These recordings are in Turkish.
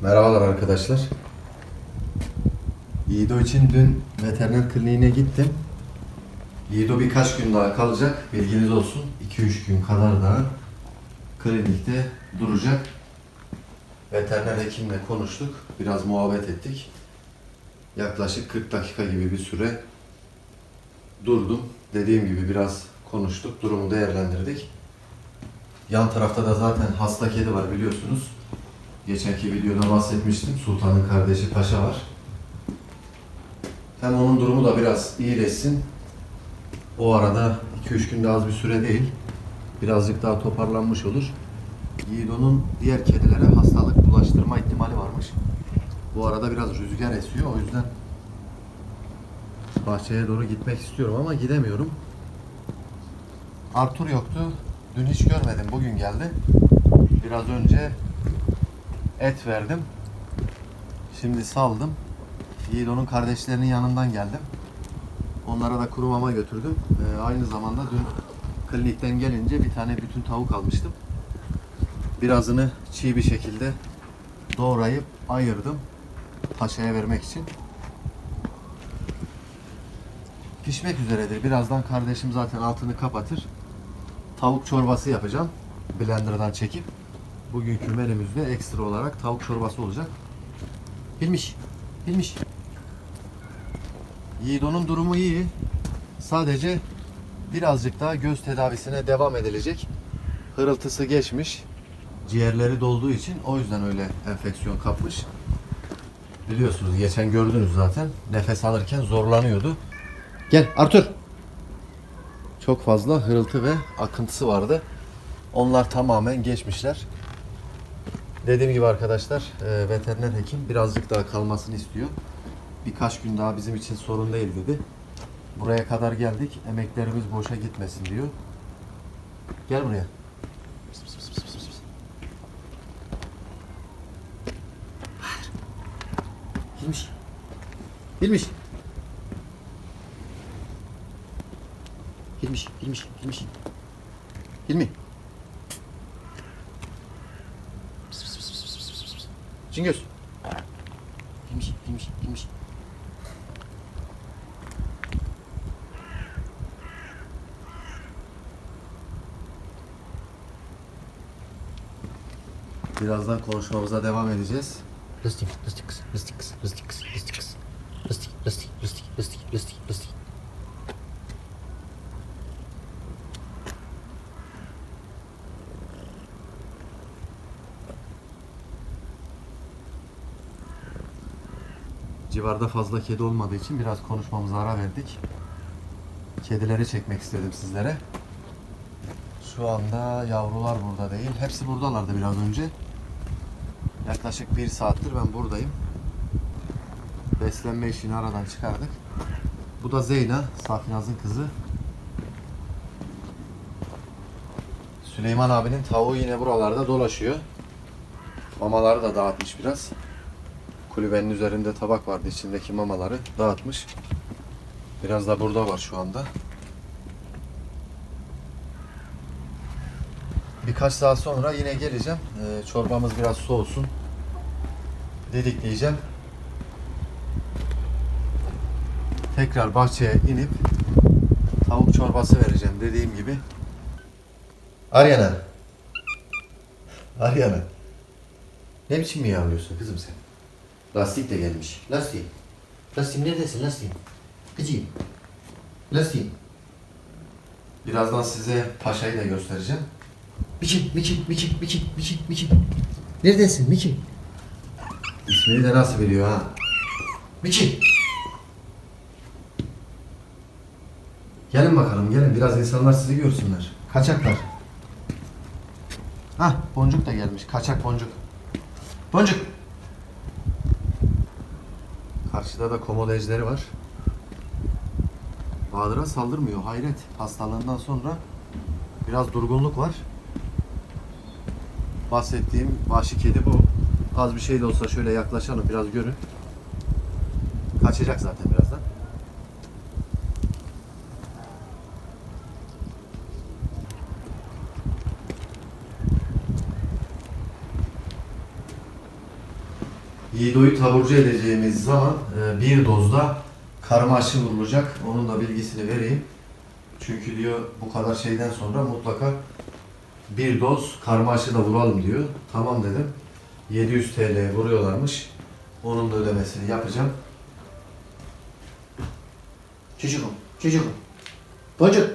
Merhabalar arkadaşlar. Yiğido için dün veteriner kliniğine gittim. Yiğido birkaç gün daha kalacak. Bilginiz olsun. 2-3 gün kadar daha klinikte duracak. Veteriner hekimle konuştuk. Biraz muhabbet ettik. Yaklaşık 40 dakika gibi bir süre durdum. Dediğim gibi biraz konuştuk. Durumu değerlendirdik. Yan tarafta da zaten hasta kedi var biliyorsunuz. Geçenki videoda bahsetmiştim. Sultan'ın kardeşi Paşa var. Hem onun durumu da biraz iyileşsin. O arada 2-3 günde az bir süre değil. Birazcık daha toparlanmış olur. Yiğido'nun diğer kedilere hastalık bulaştırma ihtimali varmış. Bu arada biraz rüzgar esiyor. O yüzden bahçeye doğru gitmek istiyorum ama gidemiyorum. Arthur yoktu. Dün hiç görmedim. Bugün geldi. Biraz önce et verdim. Şimdi saldım. Yiğido'nun kardeşlerinin yanından geldim. Onlara da kuru mama götürdüm. Aynı zamanda dün klinikten gelince bir tane bütün tavuk almıştım. Birazını çiğ bir şekilde doğrayıp ayırdım. Paşa'ya vermek için. Pişmek üzeredir. Birazdan kardeşim zaten altını kapatır. Tavuk çorbası yapacağım. Blender'dan çekip. Bugünkü menümüzde ekstra olarak tavuk çorbası olacak. Bilmiş. Yiğido'nun durumu iyi. Sadece birazcık daha göz tedavisine devam edilecek. Hırıltısı geçmiş. Ciğerleri dolduğu için o yüzden öyle enfeksiyon kapmış. Biliyorsunuz geçen gördünüz zaten. Nefes alırken zorlanıyordu. Gel Arthur. Çok fazla hırıltı ve akıntısı vardı. Onlar tamamen geçmişler. Dediğim gibi arkadaşlar veteriner hekim birazcık daha kalmasını istiyor. Birkaç gün daha bizim için sorun değil dedi. Buraya kadar geldik. Emeklerimiz boşa gitmesin diyor. Gel buraya. Bilmiş. Bilmiş. Hilmi. Cingöz. Hilmiş. Birazdan konuşmamıza devam edeceğiz. Lastik. Civarda fazla kedi olmadığı için biraz konuşmamıza ara verdik. Kedileri çekmek istedim sizlere. Şu anda yavrular burada değil. Hepsi buradalardı biraz önce. Yaklaşık 1 saattir ben buradayım. Beslenme işini aradan çıkardık. Bu da Zeyna, Safinaz'ın kızı. Süleyman abinin tavuğu yine buralarda dolaşıyor. Mamaları da dağıtmış biraz. Kulübenin üzerinde tabak vardı. İçindeki mamaları dağıtmış. Biraz da burada var şu anda. Birkaç saat sonra yine geleceğim. Çorbamız biraz soğusun. Didikleyeceğim. Tekrar bahçeye inip tavuk çorbası vereceğim dediğim gibi. Aryana. Ne biçim miyavlıyorsun kızım sen? Lastik de gelmiş. Lastik neredesin lastik? Kıcıyım. Lastik. Birazdan size Paşa'yı da göstereceğim. Miki. Neredesin Miki? İsmini de nasıl biliyor ha? Miki. Gelin bakalım gelin. Biraz insanlar sizi görsünler. Kaçaklar. Hah Boncuk da gelmiş. Kaçak Boncuk. Boncuk. Karşıda da komodo ejderi var. Bahadır'a saldırmıyor. Hayret. Hastalığından sonra biraz durgunluk var. Bahsettiğim vahşi kedi bu. Az bir şey de olsa şöyle yaklaşalım biraz görün. Kaçacak zaten birazdan. Yiğido'yu taburcu edeceğimiz zaman bir dozda karma aşı vurulacak. Onun da bilgisini vereyim. Çünkü diyor bu kadar şeyden sonra mutlaka bir doz karma aşı da vuralım diyor. Tamam dedim. 700 TL vuruyorlarmış. Onun da ödemesini yapacağım. Çocuğum. Boncuk.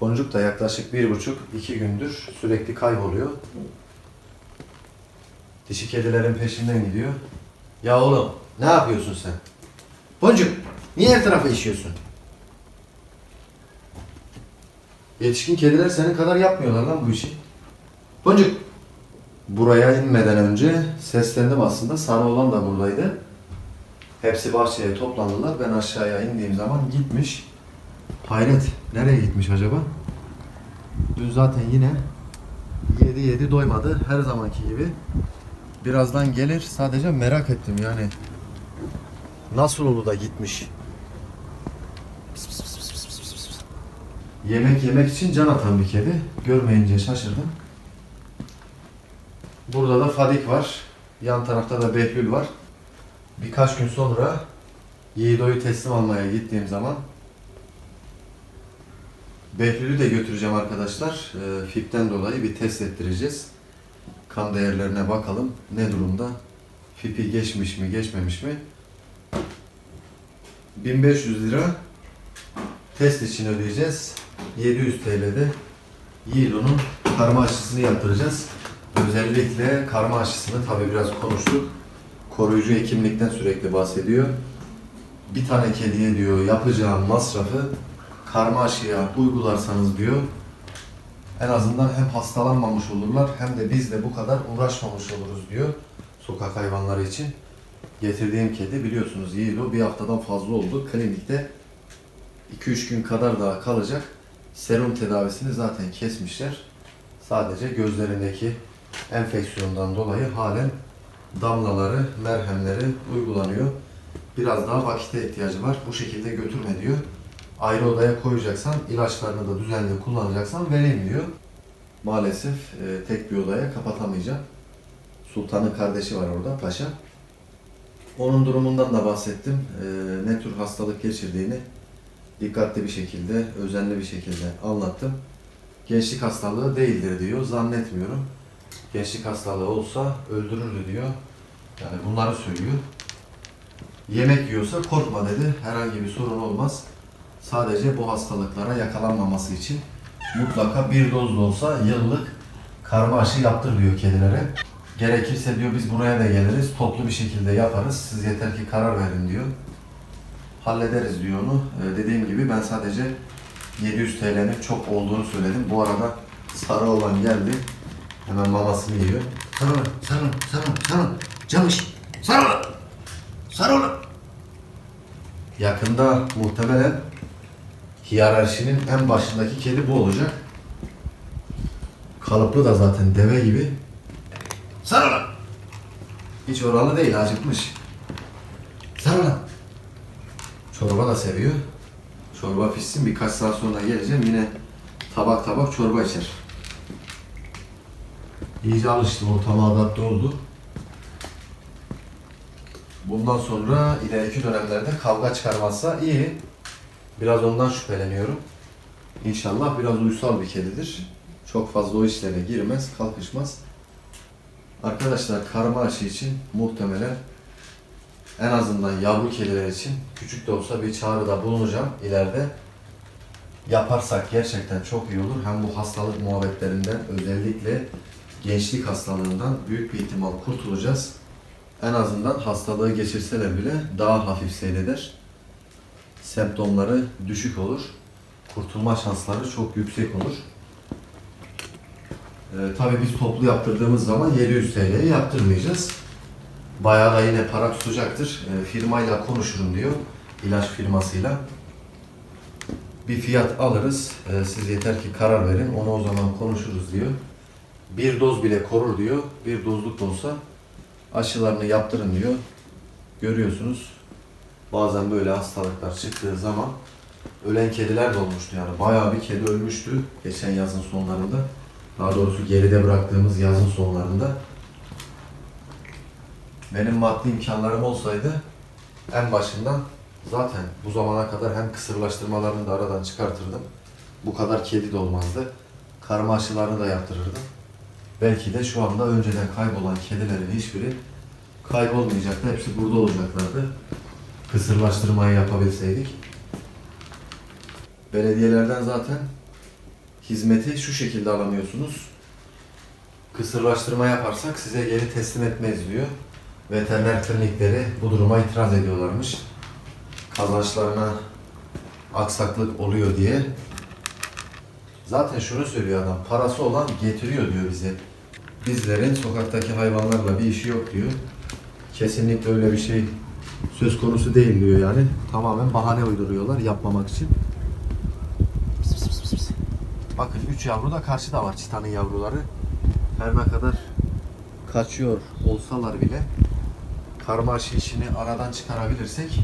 Boncuk da yaklaşık 1,5-2 gündür sürekli kayboluyor. Dişi kedilerin peşinden gidiyor. Ya oğlum ne yapıyorsun sen? Boncuk niye her tarafa işiyorsun? Yetişkin kediler senin kadar yapmıyorlar lan bu işi. Boncuk. Buraya inmeden önce seslendim aslında. Sarı olan da buradaydı. Hepsi bahçeye toplandılar. Ben aşağıya indiğim zaman gitmiş. Hayret. Nereye gitmiş acaba? Dün zaten yine yedi doymadı. Her zamanki gibi. Birazdan gelir. Sadece merak ettim yani. Nasıl oldu da gitmiş? Yemek yemek için can atan bir kedi. Görmeyince şaşırdım. Burada da Fadik var. Yan tarafta da Behlül var. Birkaç gün sonra Yiğido'yu teslim almaya gittiğim zaman Behlül'ü de götüreceğim arkadaşlar. FİP'ten dolayı bir test ettireceğiz. Kan değerlerine bakalım. Ne durumda? FİP'i geçmiş mi, geçmemiş mi? 1500 lira test için ödeyeceğiz. 700 TL'de Yiğido'nun karma aşısını yaptıracağız. Özellikle karma aşısını tabi biraz konuştuk. Koruyucu hekimlikten sürekli bahsediyor. Bir tane kediye diyor yapacağım masrafı karma aşıya uygularsanız diyor en azından hem hastalanmamış olurlar hem de biz de bu kadar uğraşmamış oluruz diyor sokak hayvanları için. Getirdiğim kedi biliyorsunuz Yiğido bir haftadan fazla oldu. Klinikte 2-3 gün kadar daha kalacak. Serum tedavisini zaten kesmişler. Sadece gözlerindeki enfeksiyondan dolayı halen damlaları, merhemleri uygulanıyor. Biraz daha vakite ihtiyacı var. Bu şekilde götürme diyor. Ayrı odaya koyacaksan, ilaçlarını da düzenli kullanacaksan vereyim diyor. Maalesef tek bir odaya kapatamayacağım. Sultan'ın kardeşi var orada, Paşa. Onun durumundan da bahsettim. Ne tür hastalık geçirdiğini dikkatli bir şekilde, özenli bir şekilde anlattım. Gençlik hastalığı değildir diyor. Zannetmiyorum. Gençlik hastalığı olsa öldürürdü diyor. Yani bunları söylüyor. Yemek yiyorsa korkma dedi. Herhangi bir sorun olmaz. Sadece bu hastalıklara yakalanmaması için mutlaka bir doz da olsa yıllık karma aşı yaptır diyor kedilere. Gerekirse diyor biz buraya da geliriz. Toplu bir şekilde yaparız. Siz yeter ki karar verin diyor. Hallederiz diyor onu. Dediğim gibi ben sadece 700 TL'nin çok olduğunu söyledim. Bu arada sarı olan geldi. Hemen mamasını yiyor. Sarı. Camış. Sarı. Yakında muhtemelen hiyerarşinin en başındaki kedi bu olacak. Kalıplı da zaten deve gibi. Sarı. Hiç oralı değil, acıkmış. Sarı. Çorba da seviyor. Çorba pişsin, birkaç saat sonra geleceğim. Yine tabak tabak çorba içer. İyice alıştı, ortama adapte oldu. Bundan sonra ileriki dönemlerde kavga çıkarmazsa iyi. Biraz ondan şüpheleniyorum. İnşallah biraz uysal bir kedidir. Çok fazla o işlere girmez, kalkışmaz. Arkadaşlar karma aşı için muhtemelen en azından yavru kediler için küçük de olsa bir çağrıda bulunacağım ileride. Yaparsak gerçekten çok iyi olur. Hem bu hastalık muhabbetlerinden özellikle gençlik hastalığından büyük bir ihtimal kurtulacağız. En azından hastalığı geçirseler bile daha hafif seyreder. Semptomları düşük olur. Kurtulma şansları çok yüksek olur. Tabii biz toplu yaptırdığımız zaman 700 TL'ye yaptırmayacağız. Bayağı da yine para tutacaktır. Firmayla konuşurum diyor. İlaç firmasıyla. Bir fiyat alırız. Siz yeter ki karar verin. Onu o zaman konuşuruz diyor. Bir doz bile korur diyor. Bir dozluk da olsa aşılarını yaptırın diyor. Görüyorsunuz. Bazen böyle hastalıklar çıktığı zaman ölen kediler de olmuştu yani. Bayağı bir kedi ölmüştü geçen yazın sonlarında. Daha doğrusu geride bıraktığımız yazın sonlarında. Benim maddi imkanlarım olsaydı en başından zaten bu zamana kadar hem kısırlaştırmalarını da aradan çıkartırdım. Bu kadar kedi de olmazdı. Karma aşılarını da yaptırırdım. Belki de şu anda önceden kaybolan kedilerin hiçbiri kaybolmayacaktı. Hepsi burada olacaklardı. Kısırlaştırmayı yapabilseydik. Belediyelerden zaten hizmeti şu şekilde alamıyorsunuz. Kısırlaştırma yaparsak size geri teslim etmeyiz diyor. Veteriner klinikleri bu duruma itiraz ediyorlarmış. Kazançlarına aksaklık oluyor diye. Zaten şunu söylüyor adam, parası olan getiriyor diyor bize. Bizlerin sokaktaki hayvanlarla bir işi yok diyor. Kesinlikle öyle bir şey söz konusu değil diyor yani. Tamamen bahane uyduruyorlar yapmamak için. Pıs pıs pıs pıs. Bakın 3 yavru da karşıda var, çitanın yavruları. Her ne kadar kaçıyor olsalar bile karma aşı işini aradan çıkarabilirsek,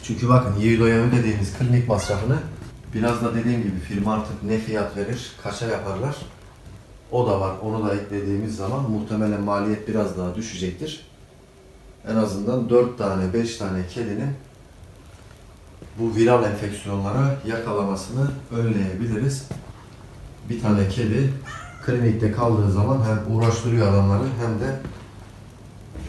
çünkü bakın Yiğido'ya ödediğimiz klinik masrafını biraz da dediğim gibi firma artık ne fiyat verir, kaça yaparlar, o da var. Onu da eklediğimiz zaman muhtemelen maliyet biraz daha düşecektir. En azından 4 tane 5 tane kedinin bu viral enfeksiyonlara yakalamasını önleyebiliriz. Bir tane kedi klinikte kaldığı zaman hem uğraştırıyor adamları hem de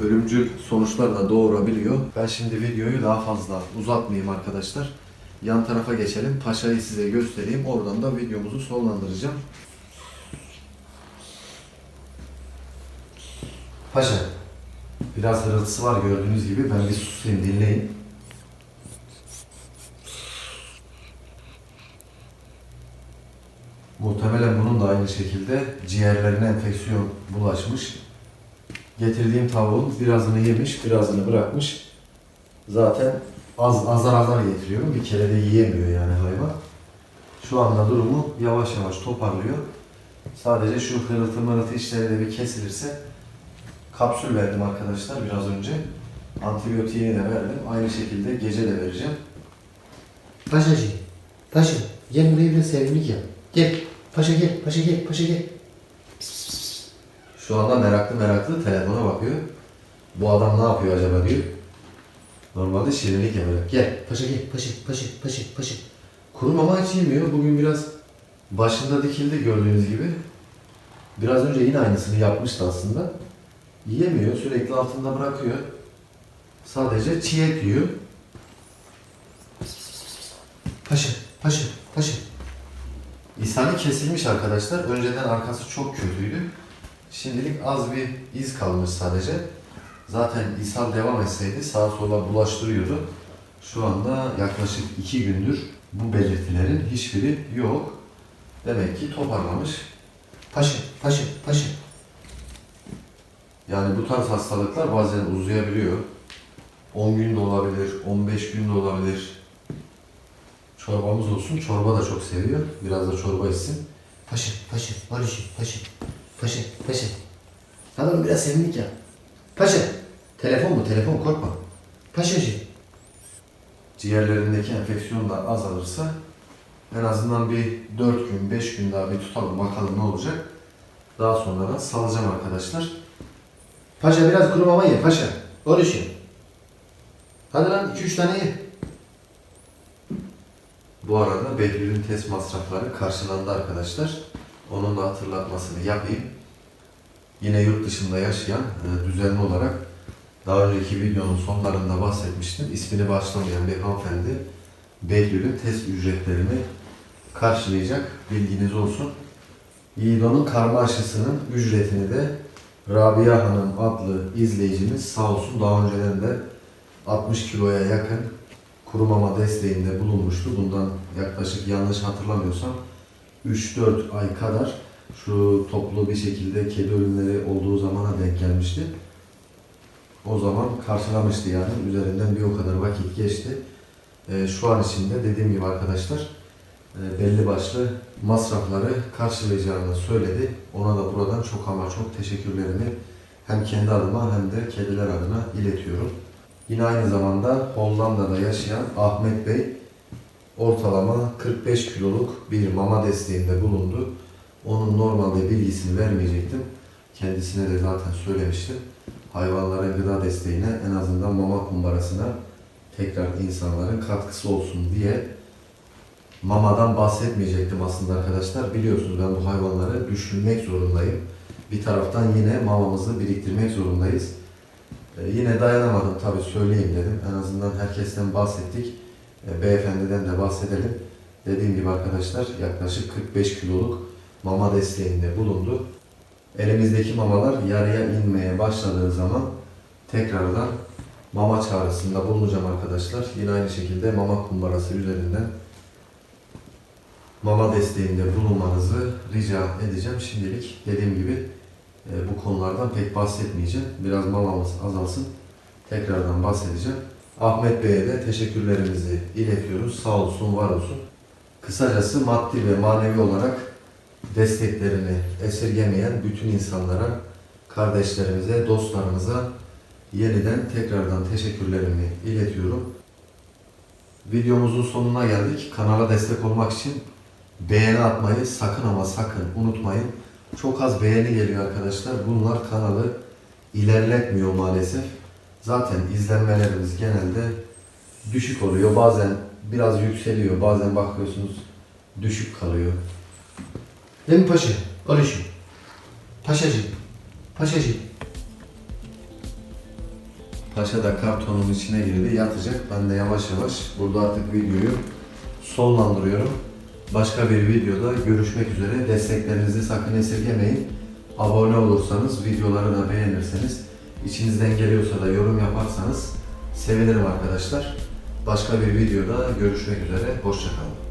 ölümcül sonuçlar da doğurabiliyor. Ben şimdi videoyu daha fazla uzatmayayım arkadaşlar. Yan tarafa geçelim. Paşa'yı size göstereyim. Oradan da videomuzu sonlandıracağım. Paşa. Biraz hırıltısı var gördüğünüz gibi. Ben bir susayım, dinleyin. Muhtemelen bunun da aynı şekilde ciğerlerine enfeksiyon bulaşmış. Getirdiğim tavuğun birazını yemiş, birazını bırakmış. Zaten azar azar getiriyorum. Bir kere de yiyemiyor yani hayvan. Şu anda durumu yavaş yavaş toparlıyor. Sadece şu hırıltı mırıltı işleri de bir kesilirse, kapsül verdim arkadaşlar biraz önce. Antibiyotiğini de verdim. Aynı şekilde gece de vereceğim. Paşacığım, paşa gel buraya biraz sevimlilik yap. Gel, paşa gel, paşa gel, paşa gel. Şu anda meraklı telefona bakıyor. Bu adam ne yapıyor acaba diyor. Normalde şirinlik yapacak. Gel. Paşa gel, paşa. Kuru mama hiç yemiyor. Bugün biraz başında dikildi gördüğünüz gibi. Biraz önce yine aynısını yapmıştı aslında. Yiyemiyor. Sürekli altında bırakıyor. Sadece çiğ et yiyor. Paşa. İshali kesilmiş arkadaşlar. Önceden arkası çok kötüydü. Şimdilik az bir iz kalmış sadece. Zaten ishal devam etseydi sağa sola bulaştırıyordu. Şu anda yaklaşık 2 gündür bu belirtilerin hiçbiri yok. Demek ki toparlamış. Paşa. Yani bu tarz hastalıklar bazen uzayabiliyor. 10 gün de olabilir, 15 gün de olabilir. Çorbamız olsun. Çorba da çok seviyor. Biraz da çorba içsin. Paşa. Hadi oğlum biraz sevimlilik yap. Paşa. Telefon mu? Telefon korkma. Paşacığım. Ciğerlerindeki enfeksiyon da azalırsa en azından bir 4 gün, 5 gün daha bir tutalım bakalım ne olacak. Daha sonra da salacağım arkadaşlar. Paşa biraz kuru mama ye paşa. Oruçum. Hadi lan 2-3 tane ye. Bu arada Behlül'ün test masrafları karşılandı arkadaşlar. Onun da hatırlatmasını yapayım. Yine yurt dışında yaşayan düzenli olarak daha önceki videonun sonlarında bahsetmiştim. İsmini başlamayan bir hanımefendi Behlül'ün test ücretlerini karşılayacak. Bilginiz olsun. Yiğido'nun karma aşısının ücretini de Rabia Hanım adlı izleyicimiz sağ olsun daha önceden de 60 kiloya yakın kuru mama desteğinde bulunmuştu. Bundan yaklaşık yanlış hatırlamıyorsam 3-4 ay kadar şu toplu bir şekilde kedi ölümleri olduğu zamana denk gelmişti. O zaman karşılamıştı yani. Üzerinden bir o kadar vakit geçti. Şu an içinde dediğim gibi arkadaşlar belli başlı masrafları karşılayacağını söyledi. Ona da buradan çok ama çok teşekkürlerimi hem kendi adıma hem de kediler adına iletiyorum. Yine aynı zamanda Hollanda'da yaşayan Ahmet Bey ortalama 45 kiloluk bir mama desteğinde bulundu. Onun normalde bilgisini vermeyecektim. Kendisine de zaten söylemiştim. hayvanların gıda desteğine, en azından mama kumbarasına tekrar insanların katkısı olsun diye mamadan bahsetmeyecektim aslında arkadaşlar. Biliyorsunuz ben bu hayvanları düşünmek zorundayım. Bir taraftan yine mamamızı biriktirmek zorundayız. Yine dayanamadım tabii, söyleyeyim dedim. En azından herkesten bahsettik. Beyefendiden de bahsedelim. Dediğim gibi arkadaşlar yaklaşık 45 kiloluk mama desteğinde bulundu. Elimizdeki mamalar yarıya inmeye başladığı zaman tekrardan mama çağrısında bulunacağım arkadaşlar. Yine aynı şekilde mama kumbarası üzerinden mama desteğinde bulunmanızı rica edeceğim. Şimdilik dediğim gibi bu konulardan pek bahsetmeyeceğim. Biraz mamamız azalsın. Tekrardan bahsedeceğim. Ahmet Bey'e de teşekkürlerimizi iletiyoruz. Sağ olsun, var olsun. Kısacası maddi ve manevi olarak desteklerini esirgemeyen bütün insanlara, kardeşlerimize, dostlarımıza yeniden tekrardan teşekkürlerimi iletiyorum. Videomuzun sonuna geldik. Kanala destek olmak için beğeni atmayı sakın ama sakın unutmayın. Çok az beğeni geliyor arkadaşlar. Bunlar kanalı ilerletmiyor maalesef. Zaten izlenmelerimiz genelde düşük oluyor. Bazen biraz yükseliyor. Bazen bakıyorsunuz düşük kalıyor. Değil mi paşa? Oğluşum. Paşacığım. Paşacığım. Paşa da kartonun içine girdi, yatacak. Ben de yavaş yavaş burada artık videoyu sonlandırıyorum. Başka bir videoda görüşmek üzere. Desteklerinizi sakın esirgemeyin. Abone olursanız, videoları da beğenirseniz, içinizden geliyorsa da yorum yaparsanız sevinirim arkadaşlar. Başka bir videoda görüşmek üzere. Hoşça kalın.